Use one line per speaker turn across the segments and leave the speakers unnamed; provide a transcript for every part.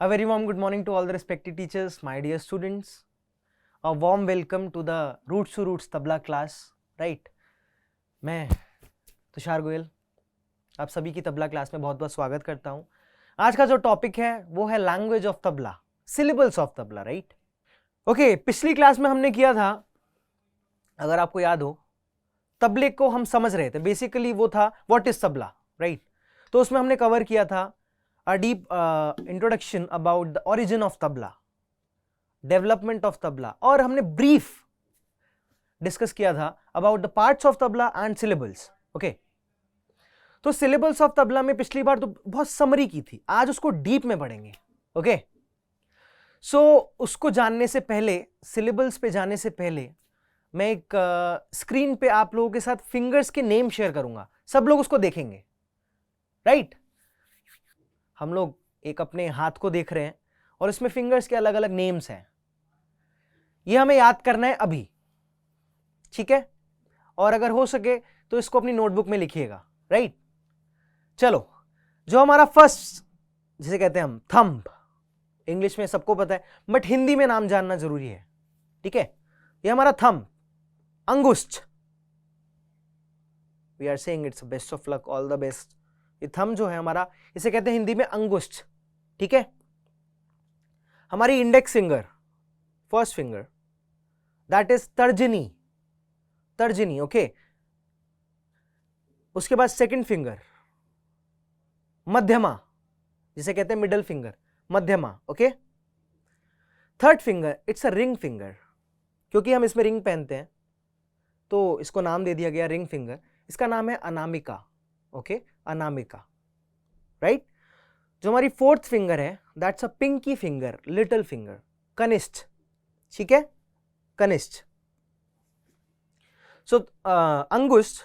A very warm good morning to all the respected teachers, my dear students. A warm welcome to the Roots to Roots tabla class, right? मैं तुषार गोयल आप सभी की tabla class में बहुत बहुत स्वागत करता हूं। आज का जो टॉपिक है वो है language of tabla, syllables of tabla, right? Okay, पिछली क्लास में हमने किया था, अगर आपको याद हो, तबले को हम समझ रहे थे। बेसिकली वो था व्हाट इज तबला, राइट? तो उसमें हमने कवर किया था a deep introduction about the origin of tabla, development of tabla, और हमने brief डिस्कस किया था about the parts of tabla and syllables. Okay, तो syllables of tabla में पिछली बार तो बहुत समरी की थी, आज उसको डीप में पढ़ेंगे। ओके, सो उसको जानने से पहले, syllables पे जाने से पहले मैं एक स्क्रीन पे आप लोगों के साथ फिंगर्स के नेम शेयर करूंगा, सब लोग उसको देखेंगे, राइट? हम लोग एक अपने हाथ को देख रहे हैं और इसमें फिंगर्स के अलग अलग नेम्स हैं, ये हमें याद करना है अभी, ठीक है? और अगर हो सके तो इसको अपनी नोटबुक में लिखिएगा, राइट? चलो, जो हमारा फर्स्ट, जिसे कहते हैं हम थंब, इंग्लिश में सबको पता है बट हिंदी में नाम जानना जरूरी है, ठीक है? ये हमारा थंब, अंगुष्ठ, we are saying it's best of luck, all the best. ये थंब जो है हमारा, इसे कहते हैं हिंदी में अंगुष्ठ, ठीक है? हमारी index finger, first finger, that is तर्जनी, तर्जनी, ओके? उसके बाद सेकंड फिंगर मध्यमा, जिसे कहते हैं मिडल फिंगर, मध्यमा, okay? Third finger it's a ring finger, क्योंकि हम इसमें रिंग पहनते हैं तो इसको नाम दे दिया गया रिंग फिंगर। इसका नाम है अनामिका, ओके? अनामिका, राइट? जो हमारी फोर्थ फिंगर है that's a pinky finger, little finger, कनिष्ठ, ठीक है? कनिष्ठ। सो अंगुष्ठ,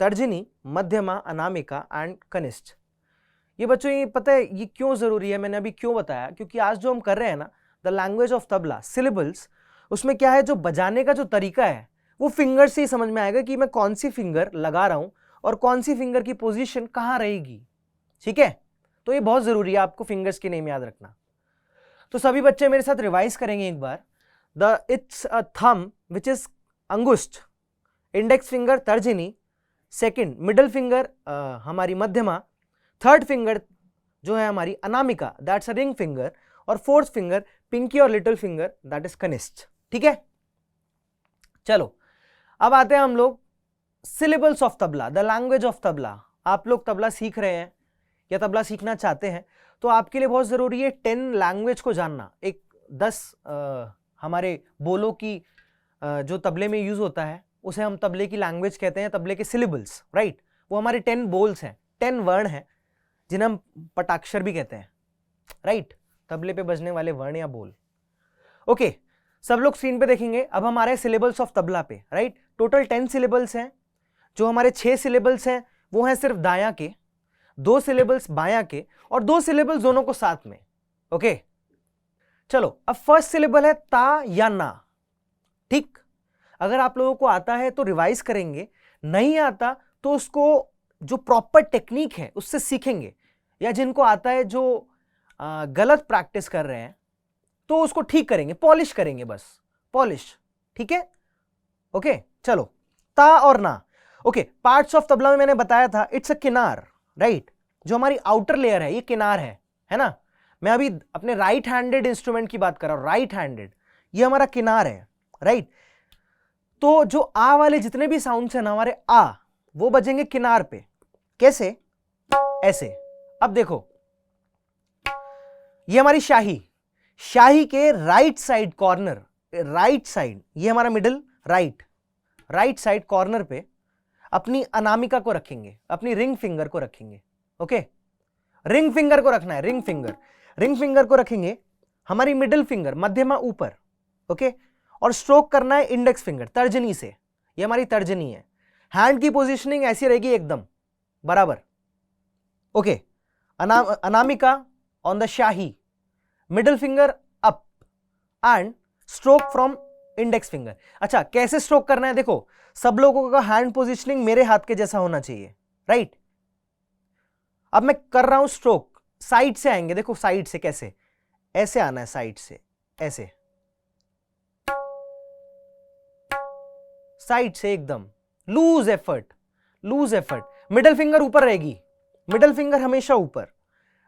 तर्जनी, मध्यमा, अनामिका एंड कनिष्ठ। ये बच्चों ये पता है ये क्यों जरूरी है, मैंने अभी क्यों बताया? क्योंकि आज जो हम कर रहे हैं ना, the language of tabla, syllables, उसमें क्या है, जो बजाने का जो तरीका है वो फिंगर से ही समझ में आएगा कि मैं कौन सी फिंगर लगा रहा हूं और कौन सी फिंगर की पोजीशन कहां रहेगी, ठीक है? तो ये बहुत जरूरी है आपको फिंगर्स के नेम याद रखना। तो सभी बच्चे मेरे साथ रिवाइज करेंगे एक बार। It's a thumb which is अंगुष्ठ, इंडेक्स फिंगर तर्जनी, सेकंड मिडल फिंगर हमारी मध्यमा, थर्ड फिंगर जो है हमारी अनामिका, दैट्स अ रिंग फिंगर, और फोर्थ फिंगर पिंकी और लिटिल फिंगर, दैट इज कनिष्ठ, ठीक है? चलो, अब आते हैं हम लोग syllables of tabla, the language of tabla. आप लोग तबला सीख रहे हैं या तबला सीखना चाहते हैं तो आपके लिए बहुत जरूरी है 10 लैंग्वेज को जानना। एक 10 हमारे बोलों की जो तबले में यूज होता है उसे हम तबले की लैंग्वेज कहते हैं, तबले के सिलेबल्स, राइट? वो हमारे 10 बोल्स हैं, 10 वर्ण हैं जिन्हें हम पटाक्षर भी कहते हैं, राइट? तबले पे बजने वाले वर्ण या बोल। ओके, सब लोग स्क्रीन पे देखेंगे। अब हमारे सिलेबल्स ऑफ तबला पे, राइट? टोटल 10 सिलेबल्स हैं। जो हमारे 6 सिलेबल्स हैं वो हैं सिर्फ दायां के, 2 सिलेबल्स बायां के, और 2 सिलेबल्स दोनों को साथ में, ओके? चलो, अब फर्स्ट सिलेबल है ता या ना, ठीक? अगर आप लोगों को आता है तो रिवाइज करेंगे, नहीं आता तो उसको जो प्रॉपर टेक्निक है उससे सीखेंगे, या जिनको आता है जो गलत प्रैक्टिस कर रहे हैं तो उसको ठीक करेंगे, पॉलिश करेंगे, बस पॉलिश, ठीक है? ओके, चलो, ता और ना। ओके, पार्ट्स ऑफ तबला में मैंने बताया था इट्स अ किनार, राइट? जो हमारी आउटर लेयर है ये किनार है ना? मैं अभी अपने राइट हैंडेड इंस्ट्रूमेंट की बात कर रहा हूं, राइट हैंडेड, ये हमारा किनार है, राइट? तो जो आ वाले जितने भी साउंड्स हैं ना हमारे आ, वो बजेंगे किनार पे। कैसे? ऐसे। अब देखो, ये हमारी शाही, शाही के right side corner, right side, ये हमारा मिडिल, राइट साइड कॉर्नर पे अपनी अनामिका को रखेंगे, अपनी रिंग फिंगर को रखेंगे, ओके? रिंग फिंगर को रखना है, रिंग फिंगर को रखेंगे, हमारी मिडिल फिंगर मध्यमा ऊपर, ओके? और स्ट्रोक करना है इंडेक्स फिंगर तर्जनी से, ये हमारी तर्जनी है। हैंड की पोजीशनिंग ऐसी रहेगी एकदम बराबर, okay? Anamika on the shahi, middle finger up and stroke from index finger. अच्छा, कैसे स्ट्रोक करना है? देखो, सब लोगों का हैंड पोजीशनिंग मेरे हाथ के जैसा होना चाहिए, राइट? अब मैं कर रहा हूं स्ट्रोक, साइड से आएंगे, देखो साइड से कैसे, ऐसे आना है साइड से, ऐसे साइड से एकदम loose effort, loose effort. Middle finger ऊपर रहेगी, मिडल फिंगर हमेशा ऊपर,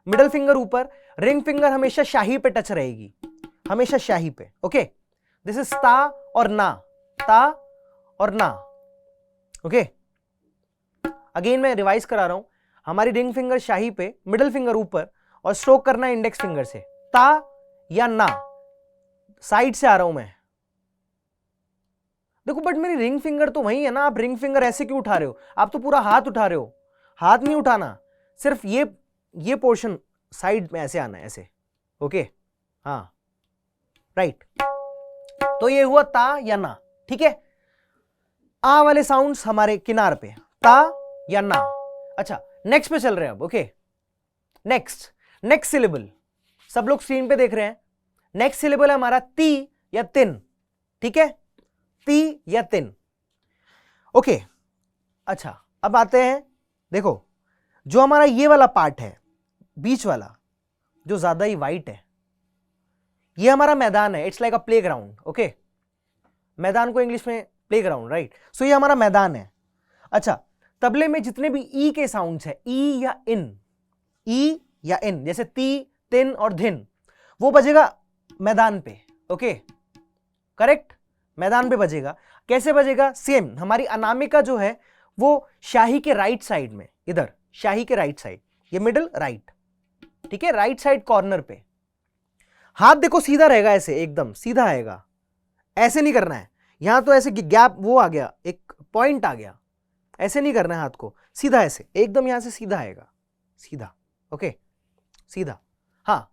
मिडल फिंगर ऊपर, रिंग फिंगर हमेशा शाही पे टच रहेगी, हमेशा शाही पे। ओके, दिस इज ता और ना, ता और ना। ओके, अगेन मैं रिवाइज करा रहा हूं, हमारी रिंग फिंगर शाही पे, मिडल फिंगर ऊपर, और स्ट्रोक करना है इंडेक्स फिंगर से। ता या ना, साइड से आ रहा हूं मैं। देखो बट मेरी रिंग फिंगर तो वही है ना, आप रिंग फिंगर ऐसे क्यों उठा रहे हो? आप तो पूरा हाथ उठा रहे हो। हाथ नहीं उठाना, सिर्फ ये पोर्शन साइड में ऐसे आना है, ऐसे। ओके, हाँ राइट। तो ये हुआ ता या ना, ठीक है। आ वाले साउंड्स हमारे किनार पे, ता या ना। अच्छा, नेक्स्ट पे चल रहे हैं अब। ओके, नेक्स्ट सिलेबल, सब लोग स्क्रीन पे देख रहे हैं। नेक्स्ट सिलेबल है हमारा ती या तिन, ठीक है, ती या तिन। ओके, अच्छा अब आते हैं, देखो जो हमारा ये वाला पार्ट है, बीच वाला जो ज्यादा ही वाइट है, ये हमारा मैदान है। It's like a play ground. Okay, मैदान को इंग्लिश में प्ले ग्राउंड, राइट। सो ये हमारा मैदान है। अच्छा, तबले में जितने भी ई के साउंड्स है, ई या इन, ई या इन, जैसे ती, तिन और धिन, वो बजेगा मैदान पे। ओके, करेक्ट, मैदान पे बजेगा। कैसे बजेगा? सेम, हमारी अनामिका जो है वो शाही के राइट साइड में, इधर शाही के राइट साइड, ये मिडल राइट, ठीक है, राइट साइड कॉर्नर पे। हाथ देखो सीधा रहेगा, ऐसे एकदम सीधा आएगा, ऐसे नहीं करना है। यहां तो ऐसे गैप वो आ गया, एक पॉइंट आ गया, ऐसे नहीं करना है हाथ को, सीधा ऐसे एकदम यहां से सीधा आएगा, सीधा। ओके, सीधा, हाँ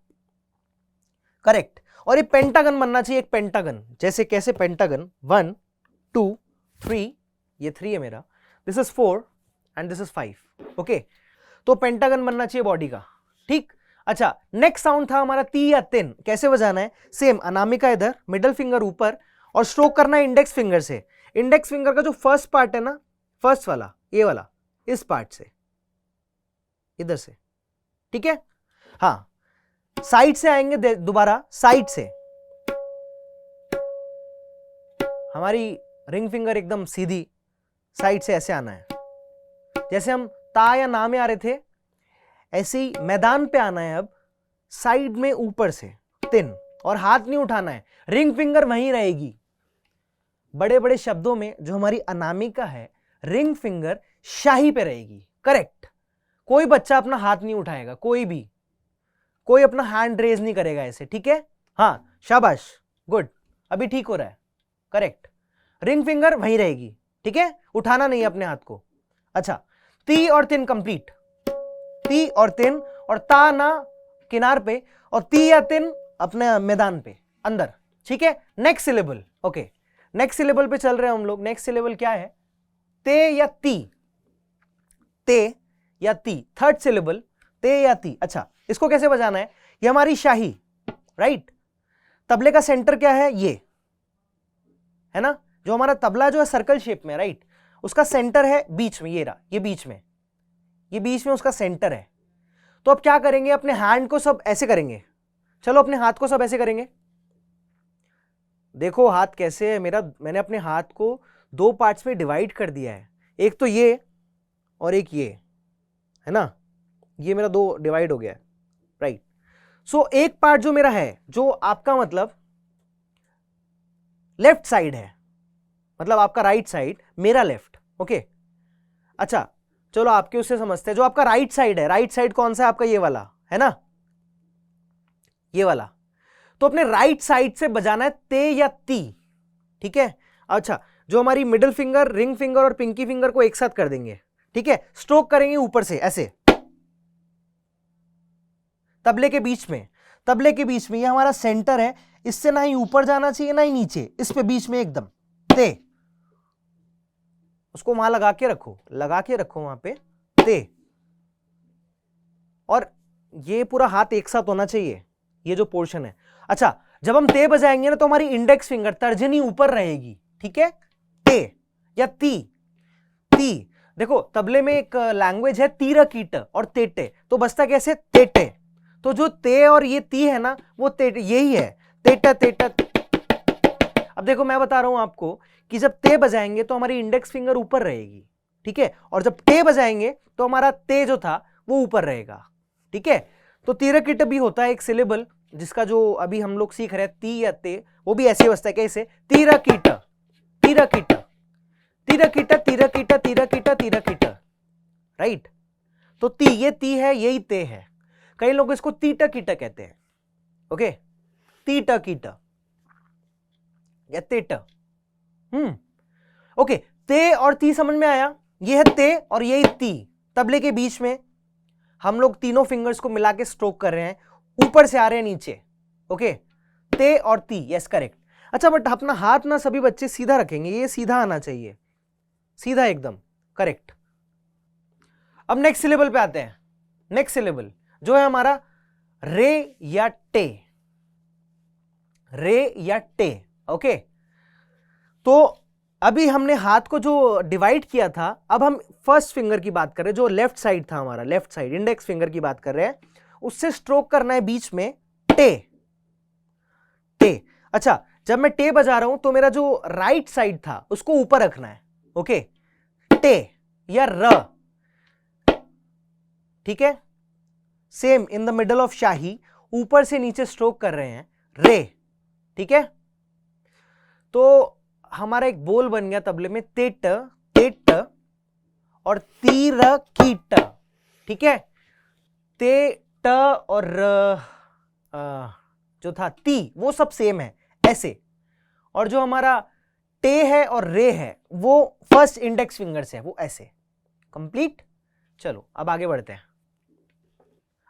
करेक्ट। और ये पेंटागन बनना चाहिए, एक पेंटागन, जैसे कैसे पेंटागन, 1 2 3, ये 3 है मेरा, this is 4 and this is 5। Okay, तो पेंटागन बनना चाहिए बॉडी का, ठीक। अच्छा, नेक्स्ट साउंड था हमारा ती या तिन। कैसे बजाना है? सेम, अनामिका इधर, मिडल फिंगर ऊपर, और स्ट्रोक करना है इंडेक्स फिंगर से। इंडेक्स फिंगर का जो फर्स्ट पार्ट है ना, फर्स्ट वाला, ये वाला, इस पार्ट से, इधर से, ठीक है। हाँ, साइड से आएंगे दोबारा, साइड से हमारी रिंग फिंगर एकदम सीधी, साइड से ऐसे आना है। जैसे हम ता या ना में आ रहे थे, ऐसे ही मैदान पे आना है अब, साइड में ऊपर से तिन, और हाथ नहीं उठाना है, रिंग फिंगर वहीं रहेगी। बड़े बड़े शब्दों में जो हमारी अनामिका है, रिंग फिंगर शाही पे रहेगी, करेक्ट। कोई बच्चा अपना हाथ नहीं उठाएगा, कोई भी, कोई अपना हैंड रेज नहीं करेगा ऐसे, ठीक है। हाँ, शाबाश, गुड, अभी ठीक हो रहा है, करेक्ट। रिंग फिंगर वहीं रहेगी, ठीक है, उठाना नहीं है अपने हाथ को। अच्छा, ती और तिन कंप्लीट, ती और तिन, और ता ना किनार पे, और ती या तिन अपने मैदान पे अंदर, ठीक है। Next syllable, okay, next syllable पे चल रहे हैं हम लोग। नेक्स्ट सिलेबल क्या है? ते या ती, ते या ती, थर्ड सिलेबल, ते या ती। अच्छा, इसको कैसे बजाना है? ये हमारी शाही, राइट। तबले का सेंटर क्या है? ये है ना, जो हमारा तबला जो है सर्कल शेप में, राइट, उसका सेंटर है बीच में, ये रहा, ये बीच में, ये बीच में उसका सेंटर है। तो अब क्या करेंगे? अपने हैंड को सब ऐसे करेंगे। चलो अपने हाथ को सब ऐसे करेंगे। देखो हाथ कैसे है मेरा, मैंने अपने हाथ को 2 पार्ट्स में डिवाइड कर दिया है, एक तो ये और एक ये, है ना, ये मेरा 2 डिवाइड हो गया है, राइट। सो एक पार्ट जो मेरा है, जो आपका मतलब लेफ्ट साइड है, मतलब आपका राइट साइड, मेरा लेफ्ट। ओके, अच्छा चलो आपके उससे समझते हैं। जो आपका राइट साइड है, राइट साइड कौन सा है आपका? ये वाला है ना, ये वाला। तो अपने राइट साइड से बजाना है ते या ती, ठीक है। अच्छा, जो हमारी मिडिल फिंगर, रिंग फिंगर और पिंकी फिंगर को एक साथ कर देंगे, ठीक है। स्ट्रोक करेंगे ऊपर से ऐसे, तबले के बीच में, तबले के बीच में, ये हमारा सेंटर है, इससे ना ही ऊपर जाना चाहिए ना ही नीचे, इस पे बीच में एकदम ते, उसको वहां लगा के रखो, लगा के रखो वहां पे ते। और ये पूरा हाथ एक साथ होना चाहिए, ये जो पोर्शन है। अच्छा, जब हम ते बजाएंगे ना, तो हमारी इंडेक्स फिंगर, तर्जनी ऊपर रहेगी, ठीक है। ते या ती, ती। देखो तबले में एक लैंग्वेज है तीरा कीट और तेटे, तो बजता कैसे? तेटे। तो जो ते और ये ती है ना, वो ते यही है, तेटा तेटा। अब देखो मैं बता रहा हूं आपको कि जब ते बजाएंगे तो हमारी इंडेक्स फिंगर ऊपर रहेगी, ठीक है, और जब टे बजाएंगे तो हमारा ते जो था वो ऊपर रहेगा, ठीक है। तो तीरकीट भी होता है एक सिलेबल, जिसका जो अभी हम लोग सीख रहे हैं ती या ते, वो भी ऐसे बजता है, कैसे, तीरकीट तीरकीट तीरकीट तीरकीट तीरकीट तीरकीट, राइट। तो ती, ये ती है, यही ते है। कई लोग इसको तीटा कीटा कहते हैं, ओके, तीटा कीटा या तेटा। ओके, ते और ती समझ में आया। ये है ते और यही ती, तबले के बीच में हम लोग तीनों फिंगर्स को मिला के स्ट्रोक कर रहे हैं, ऊपर से आ रहे हैं नीचे, ओके, ते और ती, यस करेक्ट। अच्छा, बट अपना हाथ ना सभी बच्चे सीधा रखेंगे, ये सीधा आना चाहिए, सीधा एकदम, करेक्ट। अब नेक्स्ट सिलेबल पे आते हैं। नेक्स्ट सिलेबल जो है हमारा रे या टे, रे या टे, ओके। तो अभी हमने हाथ को जो डिवाइड किया था, अब हम फर्स्ट फिंगर की बात कर रहे हैं, जो लेफ्ट साइड था हमारा, लेफ्ट साइड इंडेक्स फिंगर की बात कर रहे हैं, उससे स्ट्रोक करना है बीच में टे, टे। अच्छा, जब मैं टे बजा रहा हूं तो मेरा जो राइट साइड था उसको ऊपर रखना है, ओके, टे या र, ठीक है। Same in the middle of शाही, ऊपर से नीचे स्ट्रोक कर रहे हैं, रे, ठीक है। तो हमारा एक बोल बन गया तबले में, तेट तेट और तीर कीट, ठीक है। ते ट और जो था ती, वो सब सेम है ऐसे, और जो हमारा टे है और रे है वो फर्स्ट इंडेक्स फिंगर से है, वो ऐसे, कंप्लीट। चलो अब आगे बढ़ते हैं।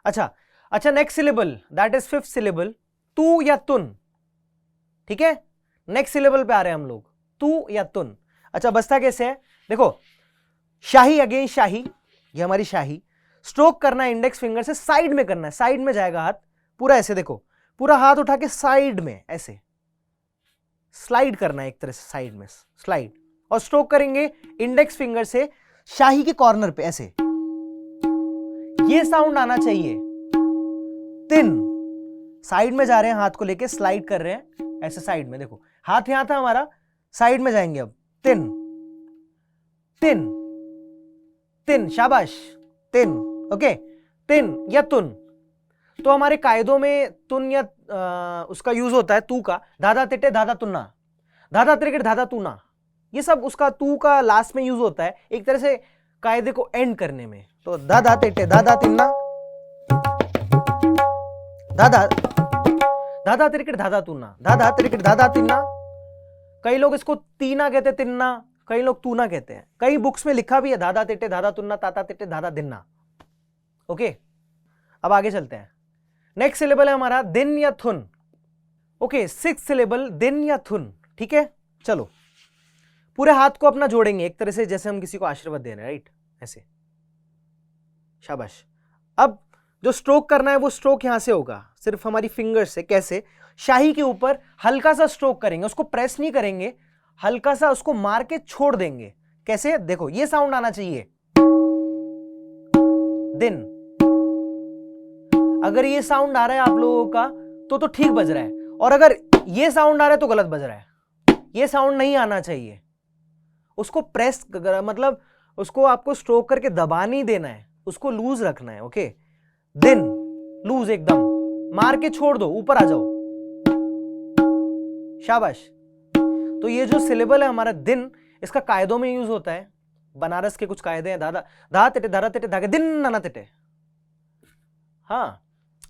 अच्छा, next syllable that is fifth syllable, तू या तुन, ठीक है। नेक्स्ट सिलेबल पे आ रहे हैं हम लोग, तू या तुन। अच्छा, बजता कैसे है, देखो, शाही अगेन शाही, ये हमारी शाही, स्ट्रोक करना है इंडेक्स फिंगर से, साइड में करना है, साइड में जाएगा हाथ पूरा ऐसे, देखो पूरा हाथ उठा के साइड में ऐसे स्लाइड करना है, एक तरह से साइड में स्लाइड, और स्ट्रोक करेंगे इंडेक्स फिंगर से शाही के कॉर्नर पे ऐसे, ये साउंड आना चाहिए, तिन। साइड में जा रहे हैं, हाथ को लेके स्लाइड कर रहे हैं ऐसे साइड में, देखो हाथ यहां था हमारा, साइड में जाएंगे अब, तिन तिन तिन, शाबाश, तिन, ओके, तिन या तुन। तो हमारे कायदों में तुन या उसका यूज होता है तू का, दादा तिटे दादा तुन्ना, दादा त्रिकेट दादा तूना, ये सब उसका तू का लास्ट में यूज होता है एक तरह से कायदे को एंड करने में। तो दादा तिटे दादा तिन्ना, दादा दादा त्रिकेट दादा तूना, दादा त्रिकेट दादा तिन्ना। कई लोग इसको तीना कहते हैं, तिन्ना, कई लोग तूना कहते हैं, कई बुक्स में लिखा भी है दादा तिटे दादा तुन्ना, ताता तिटे दादा दिन्ना, ओके। अब आगे चलते हैं। नेक्स्ट सिलेबल है हमारा दिन या थुन, ओके, सिक्स सिलेबल दिन या थुन, ठीक है। चलो पूरे हाथ को अपना जोड़ेंगे एक तरह से, जैसे हम किसी को आशीर्वाद दे रहे हैं, राइट, ऐसे, शाबाश। अब जो स्ट्रोक करना है वो स्ट्रोक यहां से होगा, सिर्फ हमारी फिंगर से, कैसे, शाही के ऊपर हल्का सा स्ट्रोक करेंगे, उसको प्रेस नहीं करेंगे, हल्का सा उसको मार के छोड़ देंगे, कैसे, देखो ये साउंड आना चाहिए, दिन। अगर ये साउंड आ रहा है आप लोगों का तो ठीक बज रहा है, और अगर ये साउंड आ रहा है तो गलत बज रहा है, ये साउंड नहीं आना चाहिए, उसको प्रेस, मतलब उसको आपको स्ट्रोक करके दबा नहीं देना है, उसको लूज रखना है, ओके। दिन, लूज एकदम, मार के छोड़ दो, ऊपर आ जाओ, शाबाश। तो ये जो सिलेबल है हमारा दिन, इसका कायदों में यूज होता है, बनारस के कुछ कायदे हैं, दादा धा तिटे दादा तिटे धागे दिन नाना तिटे, हाँ,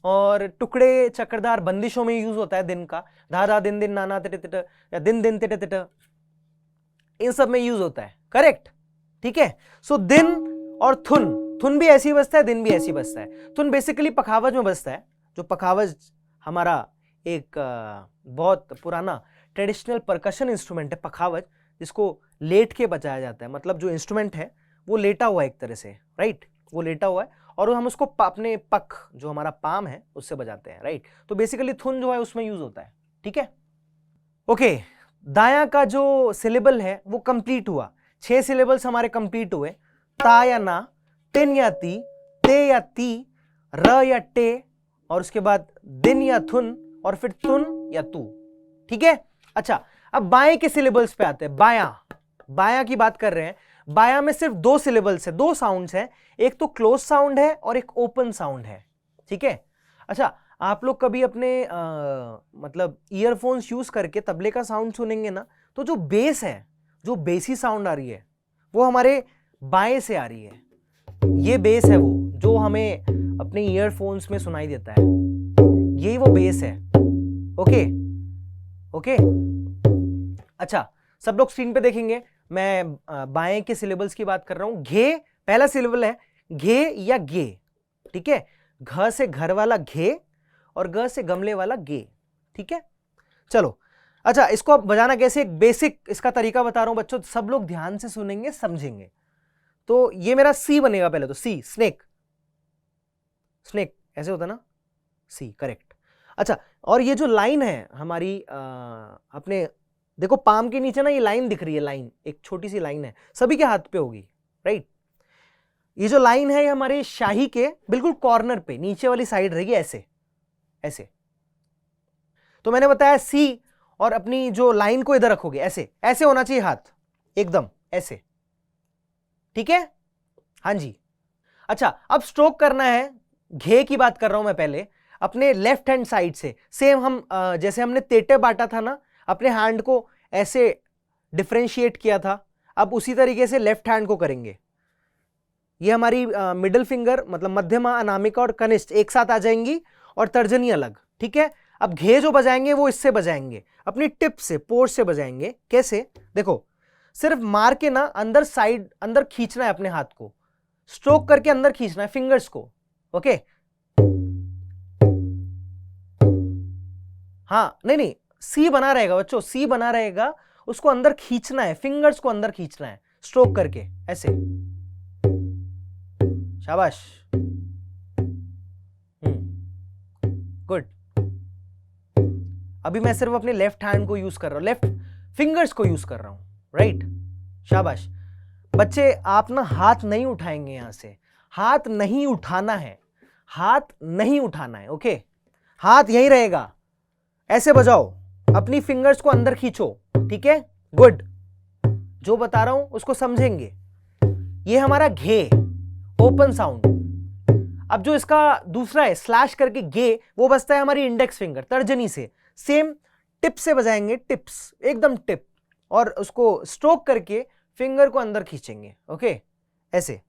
और टुकड़े चक्रदार बंदिशों में यूज होता है दिन का, धा दिन दिन नाना तिटे तिटे, या दिन दिन तिटे तिटे, इन सब में यूज होता है, करेक्ट, ठीक है। सो दिन और थुन, थुन भी ऐसी बजता है, दिन भी ऐसी बजता है। थुन बेसिकली पखावज में बजता है, जो पखावज हमारा एक बहुत पुराना ट्रेडिशनल परकशन इंस्ट्रूमेंट है पखावज, जिसको लेट के बजाया जाता है, मतलब जो इंस्ट्रूमेंट है वो लेटा हुआ है एक तरह से, राइट, वो लेटा हुआ है, और हम उसको अपने पख, जो हमारा पाम है, उससे बजाते हैं, राइट। तो बेसिकली थुन जो है उसमें यूज होता है, ठीक है, ओके। दाया का जो सिलेबल है वो कंप्लीट हुआ, 6 सिलेबल्स हमारे कंप्लीट हुए, ता या ना, तिन या ती, ते या ती, र या टे और उसके बाद दिन या थुन, और फिर तुन या तू। ठीक है। अच्छा, अब बाएं के सिलेबल्स पे आते हैं। बायां, बायां की बात कर रहे हैं। बायां में सिर्फ दो सिलेबल्स है, दो साउंड्स है, एक तो क्लोज साउंड है और एक ओपन साउंड है। ठीक है। अच्छा, आप लोग कभी अपने मतलब ईयरफोन्स यूज करके तबले का साउंड सुनेंगे ना, तो जो बेस है, जो बेसी साउंड आ रही है, वो हमारे बाएं से आ रही है। ये बेस है वो जो हमें अपने ईयरफोन्स में सुनाई देता है, यही वो बेस है। Okay okay. अच्छा, सब लोग स्क्रीन पे देखेंगे, मैं बाएं के सिलेबल्स की बात कर रहा हूं। घे पहला सिलेबल है, घे या गे। ठीक है, घ से घर वाला घे और ग से गमले वाला गे। ठीक है, चलो। अच्छा, इसको अब बजाना कैसे, एक बेसिक इसका तरीका बता रहा हूं बच्चों, सब लोग ध्यान से सुनेंगे, समझेंगे। तो ये मेरा सी बनेगा पहले, तो सी, स्नेक, स्नेक ऐसे होता ना, सी, करेक्ट। अच्छा, और ये जो लाइन है हमारी अपने देखो पाम के नीचे ना, ये लाइन दिख रही है, लाइन, एक छोटी सी लाइन है, सभी के हाथ पे होगी, राइट। ये जो लाइन है, ये हमारे शाही के बिल्कुल कॉर्नर पे नीचे वाली साइड रहेगी, ऐसे ऐसे। तो मैंने बताया सी, और अपनी जो लाइन को इधर रखोगे, ऐसे ऐसे होना चाहिए हाथ, एकदम ऐसे। ठीक है, हाँ जी। अच्छा, अब स्ट्रोक करना है, घे की बात कर रहा हूं मैं पहले, अपने लेफ्ट हैंड साइड से। सेम हम जैसे हमने तेटे बांटा था ना, अपने हैंड को ऐसे डिफरेंशिएट किया था, अब उसी तरीके से लेफ्ट हैंड को करेंगे। ये हमारी मिडिल फिंगर, मतलब मध्यमा, अनामिका और कनिष्ठ एक साथ आ जाएंगी और तर्जनी अलग। ठीक है, अब घे जो बजाएंगे वो इससे बजाएंगे, अपनी टिप से, पोर से बजाएंगे। कैसे, देखो, सिर्फ मार के ना अंदर साइड, अंदर खींचना है अपने हाथ को, स्ट्रोक करके अंदर खींचना है फिंगर्स को। ओके, हाँ, नहीं नहीं, सी बना रहेगा बच्चों, सी बना रहेगा, उसको अंदर खींचना है, फिंगर्स को अंदर खींचना है, स्ट्रोक करके ऐसे। शाबाश, गुड। अभी मैं सिर्फ अपने लेफ्ट हैंड को यूज कर रहा हूं, लेफ्ट फिंगर्स को यूज कर रहा हूं, राइट। शाबाश बच्चे, आप ना हाथ नहीं उठाएंगे, यहां से हाथ नहीं उठाना है, हाथ नहीं उठाना है। ओके, हाथ यहीं रहेगा, ऐसे बजाओ, अपनी फिंगर्स को अंदर खींचो। ठीक है, गुड। जो बता रहा हूं उसको समझेंगे। ये हमारा घे, ओपन साउंड। अब जो इसका दूसरा है, स्लैश करके गे, वो बजता है हमारी इंडेक्स फिंगर, तर्जनी से। सेम टिप से बजाएंगे, टिप्स, एकदम टिप, और उसको स्ट्रोक करके फिंगर को अंदर खींचेंगे। ओके, ऐसे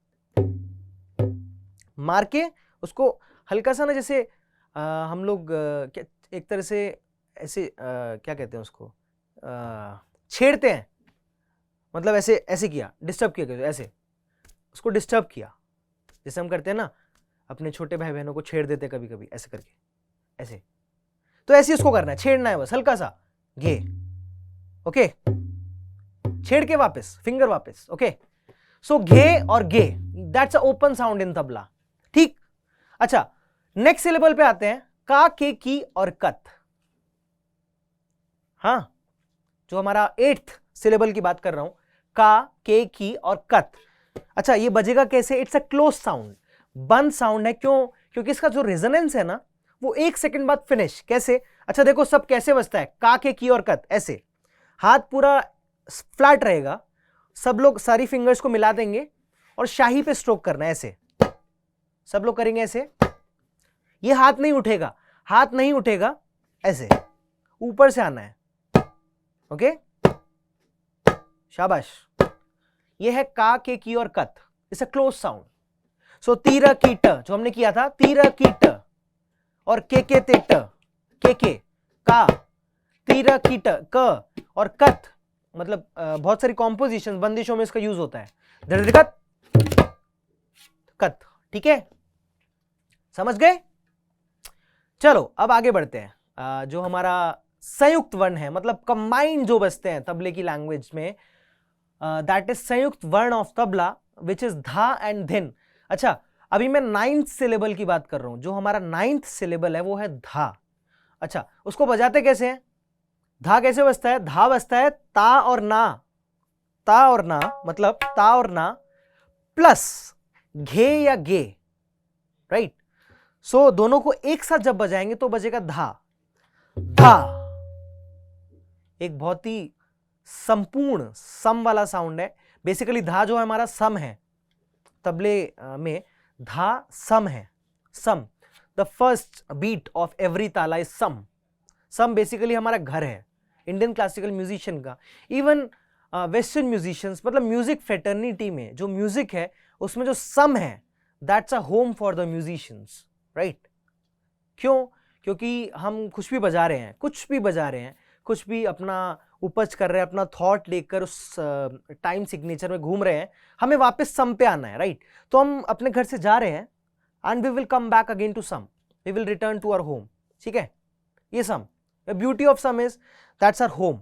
मार के उसको हल्का सा ना, जैसे हम लोग एक तरह से ऐसे क्या कहते हैं उसको, छेड़ते हैं, मतलब ऐसे ऐसे किया, डिस्टर्ब किया, ऐसे उसको डिस्टर्ब किया, जैसे हम करते हैं ना, अपने छोटे भाई बहनों को छेड़ देते हैं कभी कभी, ऐसे करके, ऐसे। तो ऐसे उसको करना है, छेड़ना है बस हल्का सा, घे। ओके, छेड़ के वापस फिंगर वापस। ओके, सो घे और गे, that's a open sound in tabla. ठीक। अच्छा, नेक्स्ट सिलेबल पे आते हैं, का, के, की और कत। हाँ, जो हमारा 8th सिलेबल की बात कर रहा हूं, का, के, की और कत। अच्छा, ये बजेगा कैसे, इट्स अ क्लोज साउंड, बंद साउंड है। क्यों, क्योंकि इसका जो रेजोनेंस है ना, वो 1 सेकंड बाद फिनिश। कैसे, अच्छा देखो सब कैसे बजता है, का, के, की और कत, ऐसे हाथ पूरा फ्लैट रहेगा, सब लोग सारी फिंगर्स को मिला देंगे और शाही पे स्ट्रोक करना है, ऐसे सब लोग करेंगे, ऐसे। ये हाथ नहीं उठेगा, हाथ नहीं उठेगा, ऐसे ऊपर से आना है। ओके, शाबाश। ये है का, के, की और कत, इट्स अ क्लोज साउंड। सो तीर की ट, जो हमने किया था, तीर की ट, और के ते ट, के का, तीर की ट, क, और कत, मतलब बहुत सारी कॉम्पोजिशन, बंदिशों में इसका यूज होता है, धृकत, कत। ठीक है, समझ गए। चलो अब आगे बढ़ते हैं। जो हमारा संयुक्त वर्ण है, मतलब कंबाइंड जो बजते हैं तबले की लैंग्वेज में, दैट इज संयुक्त वर्ण ऑफ तबला, विच इज धा एंड धिन। अच्छा, अभी मैं 9th सिलेबल की बात कर रहा हूं, जो हमारा 9th सिलेबल है वो है धा। अच्छा, उसको बजाते कैसे हैं, धा कैसे बजता है, धा बजता है ता और ना, ता और ना, मतलब ता और ना प्लस घे या गे, राइट। सो दोनों को एक साथ जब बजाएंगे तो बजेगा धा, धा। एक बहुत ही संपूर्ण सम वाला साउंड है। बेसिकली धा जो है हमारा सम है, तबले में धा सम है, सम। The first beat of every tala is sam. सम बेसिकली हमारा घर है इंडियन क्लासिकल म्यूजिशियन का। इवन वेस्टर्न म्यूजिशियंस, मतलब म्यूजिक फ्रेटर्निटी में जो म्यूजिक है उसमें जो सम है, that's a home for the musicians, right. क्यों? क्योंकि हम कुछ भी बजा रहे हैं, कुछ भी बजा रहे हैं, कुछ भी अपना उपज कर रहे हैं, अपना थॉट लेकर उस टाइम सिग्नेचर में घूम रहे हैं, हमें वापस सम पे आना है, राइट। तो हम अपने घर से जा रहे हैं and we will come back again to sam, we will return to our home, ठीक है। ये सम, the beauty of sam is that's our home.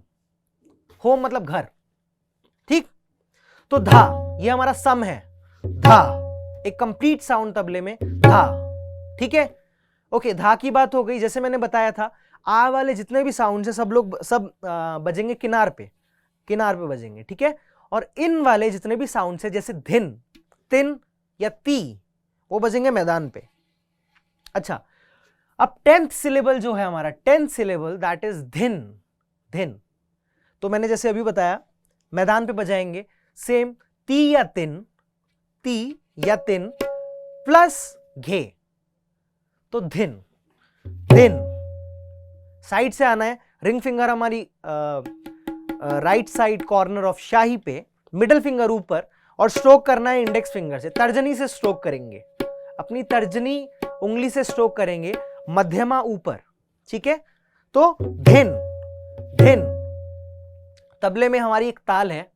Home मतलब घर, ठीक। तो धा ये हमारा सम है, धा, एक कंप्लीट साउंड तबले में धा, ठीक है। ओके, धा की बात हो गई। जैसे मैंने बताया था, आ वाले जितने भी साउंड है सब बजेंगे किनार पे, किनार पे बजेंगे, ठीक है। और इन वाले जितने भी साउंड है जैसे धिन, तिन या ती, वो बजेंगे मैदान पे। अच्छा, अब 10th सिलेबल जो है हमारा, 10th सिलेबल दैट इज धिन, धिन। तो मैंने जैसे अभी बताया मैदान पे बजाएंगे, सेम ती या तिन, ती या तिन प्लस घे, तो धिन, धिन। साइड से आना है, रिंग फिंगर हमारी राइट साइड कॉर्नर ऑफ शाही पे, मिडल फिंगर ऊपर, और स्ट्रोक करना है इंडेक्स फिंगर से। तर्जनी से स्ट्रोक करेंगे, अपनी तर्जनी उंगली से स्ट्रोक करेंगे, मध्यमा ऊपर, ठीक है। तो धिन, धिन। तबले में हमारी एक ताल है,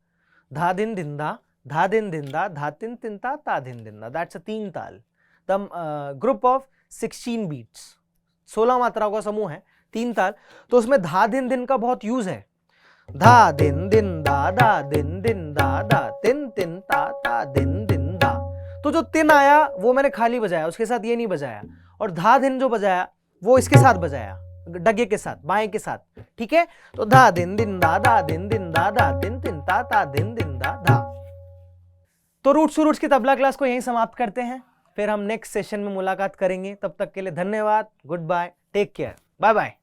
धा दिन दिन धा, धा दिन दिन धा, धा तिन तिन ता दिन दिन धा, दैट्स अ 3 ताल। द ग्रुप ऑफ 16 बीट्स, 16 मात्राओं का समूह है, 3 ताल। तो उसमें धा दिन दिन का बहुत यूज है, धा दिन दिन दा, दा दिन दिन दा, दा तिन तिन ता दिन दिन दा। तो जो तिन आया वो मैंने खाली बजाया, उसके साथ ये नहीं बजाया। और धा दिन जो बजाया वो इसके साथ बजाया, डगे के साथ, बाएं के साथ, ठीक है। तो धा दिन दिन दा, दा दिन दिन दा, दा तिन तिन ता दिन दिन दा, धा। तो रूट्स की तबला क्लास को यहीं समाप्त करते हैं, फिर हम नेक्स्ट सेशन में मुलाकात करेंगे। तब तक के लिए धन्यवाद, good bye, take care, bye bye.